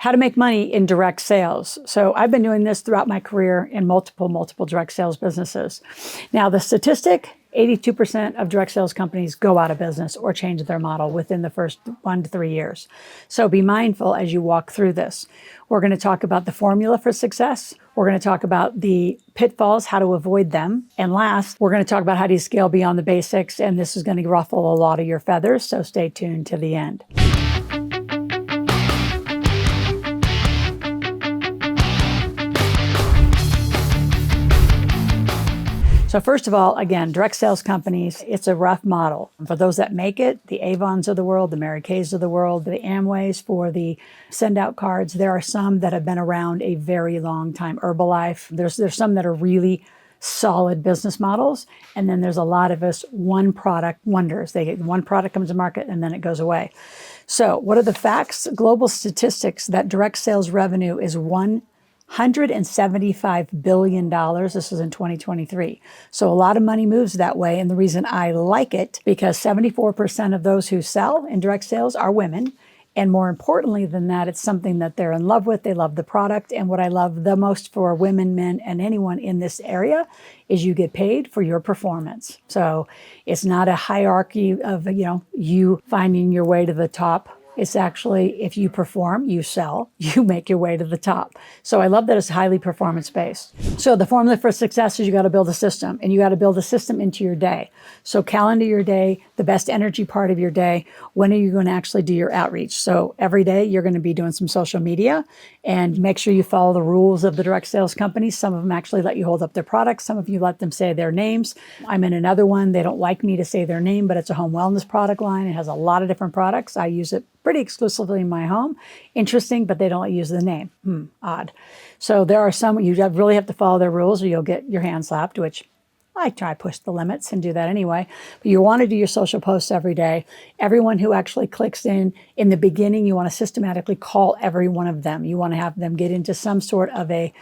how to make money in direct sales. So I've been doing this throughout my career in multiple direct sales businesses. Now the statistic, 82% of direct sales companies go out of business or change their model within the first 1 to 3 years. So be mindful as you walk through this. We're going to talk about the formula for success. We're going to talk about the pitfalls, how to avoid them. And last, we're going to talk about how do you scale beyond the basics. And this is going to ruffle a lot of your feathers. So stay tuned to the end. So first of all, again, direct sales companies, it's a rough model. For those that make it, the Avons of the world, the Mary Kays of the world, the Amways for the send-out cards, there are some that have been around a very long time. Herbalife, there's some that are really solid business models. And then there's a lot of us one product wonders. One product comes to market and then it goes away. So what are the facts? Global statistics that direct sales revenue is $175 billion. This is in 2023. So a lot of money moves that way. And the reason I like it, because 74% of those who sell in direct sales are women. And more importantly than that, it's something that they're in love with. They love the product. And what I love the most for women, men, and anyone in this area is you get paid for your performance. So it's not a hierarchy of, you finding your way to the top. It's actually, if you perform, you sell, you make your way to the top. So I love that it's highly performance-based. So the formula for success is you got to build a system, and you got to build a system into your day. So calendar your day, the best energy part of your day. When are you going to actually do your outreach? So every day you're going to be doing some social media, and make sure you follow the rules of the direct sales companies. Some of them actually let you hold up their products. Some of you let them say their names. I'm in another one. They don't like me to say their name, but it's a home wellness product line. It has a lot of different products. I use it pretty exclusively in my home. Interesting, but they don't use the name. Odd. So there are some, you really have to follow their rules or you'll get your hand slapped, which I try to push the limits and do that anyway. But you want to do your social posts every day. Everyone who actually clicks in the beginning, you want to systematically call every one of them. You want to have them get into some sort of a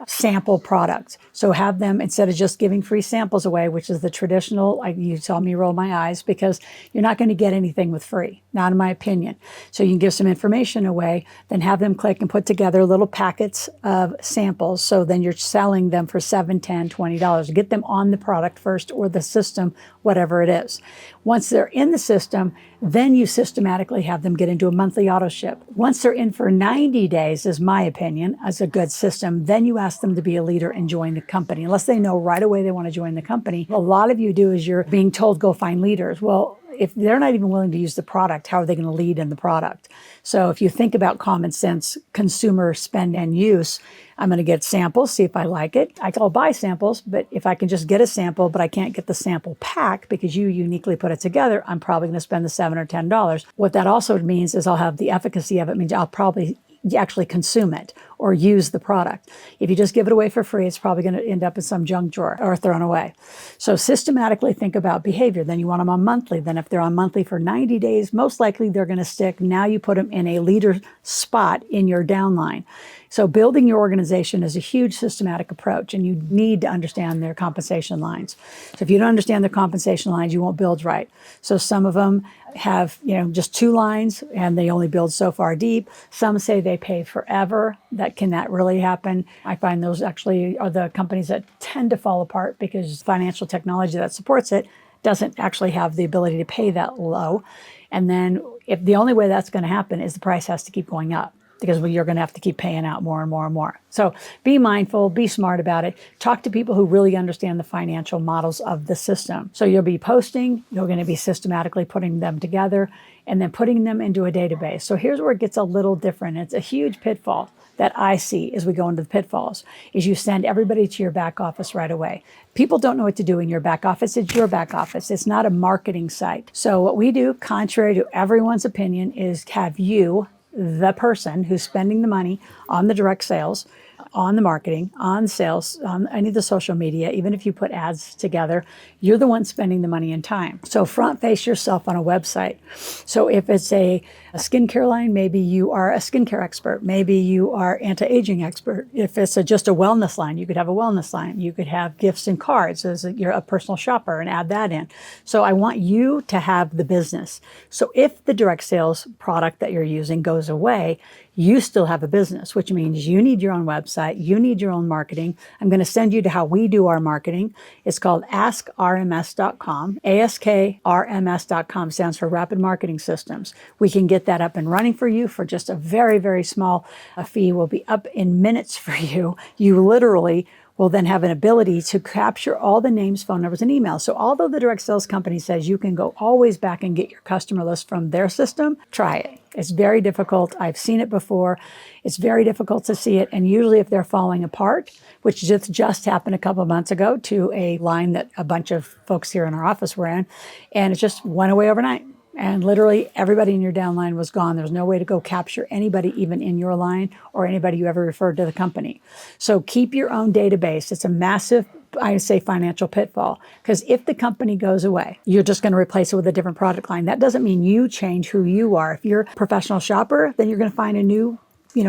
sample product. So have them, instead of just giving free samples away, which is the traditional, you saw me roll my eyes, because you're not going to get anything with free, not in my opinion. So you can give some information away, then have them click and put together little packets of samples. So then you're selling them for $7, $10, $20. Get them on the product first or the system, whatever it is. Once they're in the system, then you systematically have them get into a monthly auto ship. Once they're in for 90 days, is my opinion, as a good system, then you ask them to be a leader and join the company. Unless they know right away they want to join the company. A lot of you do is you're being told, go find leaders. Well, if they're not even willing to use the product, how are they going to lead in the product? So if you think about common sense, consumer spend and use, I'm going to get samples, see if I like it. I'll buy samples, but if I can just get a sample, but I can't get the sample pack because you uniquely put it together, I'm probably going to spend the $7 or $10. What that also means is I'll have the efficacy of it. It means I'll probably actually consume it or use the product. If you just give it away for free, it's probably going to end up in some junk drawer or thrown away. So systematically think about behavior. Then you want them on monthly. Then if they're on monthly for 90 days, most likely they're going to stick. Now you put them in a leader spot in your downline. So building your organization is a huge systematic approach, and you need to understand their compensation lines. So if you don't understand their compensation lines, you won't build right. So some of them have, just 2 lines and they only build so far deep. Some say they pay forever. Can that really happen? I find those actually are the companies that tend to fall apart because financial technology that supports it doesn't actually have the ability to pay that low. And then if the only way that's going to happen is the price has to keep going up, because you're going to have to keep paying out more and more and more. So be mindful, be smart about it. Talk to people who really understand the financial models of the system. So you'll be posting, you're going to be systematically putting them together and then putting them into a database. So here's where it gets a little different. It's a huge pitfall that I see as we go into the pitfalls, is you send everybody to your back office right away. People don't know what to do in your back office. It's your back office. It's not a marketing site. So what we do, contrary to everyone's opinion, is have you, the person who's spending the money on the direct sales, on the marketing, on sales, on any of the social media, even if you put ads together, you're the one spending the money and time. So front face yourself on a website. So if it's a skincare line, maybe you are a skincare expert. Maybe you are anti-aging expert. If it's just a wellness line, you could have a wellness line. You could have gifts and cards as you're a personal shopper and add that in. So I want you to have the business. So if the direct sales product that you're using goes away, you still have a business, which means you need your own website, you need your own marketing. I'm going to send you to how we do our marketing. It's called AskRMS.com. AskRMS.com stands for Rapid Marketing Systems. We can get that up and running for you for just a very, very small fee. Will be up in minutes for you. You literally will then have an ability to capture all the names, phone numbers, and emails. So although the direct sales company says you can go always back and get your customer list from their system, try it. It's very difficult. I've seen it before. It's very difficult to see it. And usually if they're falling apart, which just happened a couple of months ago to a line that a bunch of folks here in our office were in, and it just went away overnight. And literally everybody in your downline was gone. There's no way to go capture anybody even in your line or anybody you ever referred to the company. So keep your own database. It's a massive, I say, financial pitfall, because if the company goes away, you're just going to replace it with a different product line. That doesn't mean you change who you are. If you're a professional shopper, then you're going to find a new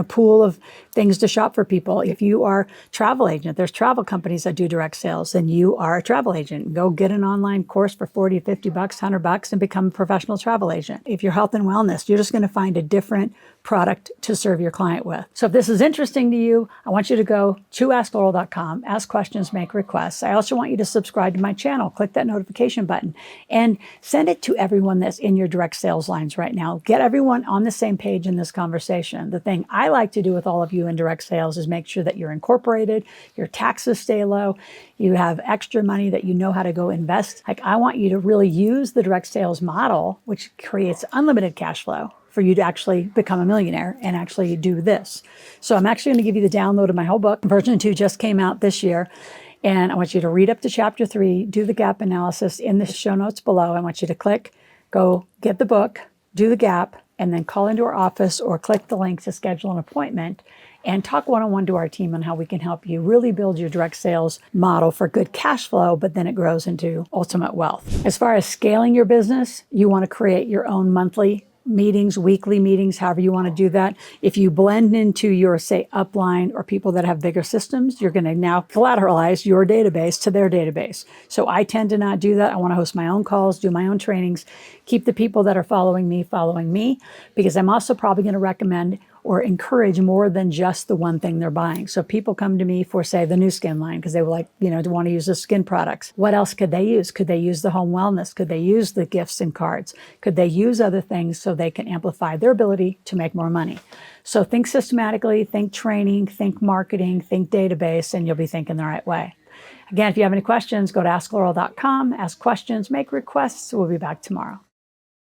pool of things to shop for people. If you are a travel agent, there's travel companies that do direct sales, then you are a travel agent. Go get an online course for 40, 50 bucks, $100 and become a professional travel agent. If you're health and wellness, you're just going to find a different product to serve your client with. So if this is interesting to you, I want you to go to AskLoral.com, ask questions, make requests. I also want you to subscribe to my channel, click that notification button, and send it to everyone that's in your direct sales lines right now. Get everyone on the same page in this conversation. The thing I like to do with all of you in direct sales is make sure that you're incorporated, your taxes stay low, you have extra money that you know how to go invest. Like, I want you to really use the direct sales model, which creates unlimited cash flow, for you to actually become a millionaire and actually do this. So I'm actually going to give you the download of my whole book. Version 2 just came out this year. And I want you to read up to chapter 3, do the gap analysis in the show notes below. I want you to click, go get the book, do the gap, and then call into our office or click the link to schedule an appointment and talk one-on-one to our team on how we can help you really build your direct sales model for good cash flow, but then it grows into ultimate wealth. As far as scaling your business, you want to create your own monthly meetings, weekly meetings, however you want to do that. If you blend into your, say, upline or people that have bigger systems, you're going to now collateralize your database to their database. So I tend to not do that. I want to host my own calls, do my own trainings, keep the people that are following me, because I'm also probably going to recommend or encourage more than just the one thing they're buying. So people come to me for, say, the new skin line because they were like, to want to use the skin products. What else could they use? Could they use the home wellness? Could they use the gifts and cards? Could they use other things so they can amplify their ability to make more money? So think systematically, think training, think marketing, think database, and you'll be thinking the right way. Again, if you have any questions, go to AskLoral.com, ask questions, make requests. We'll be back tomorrow.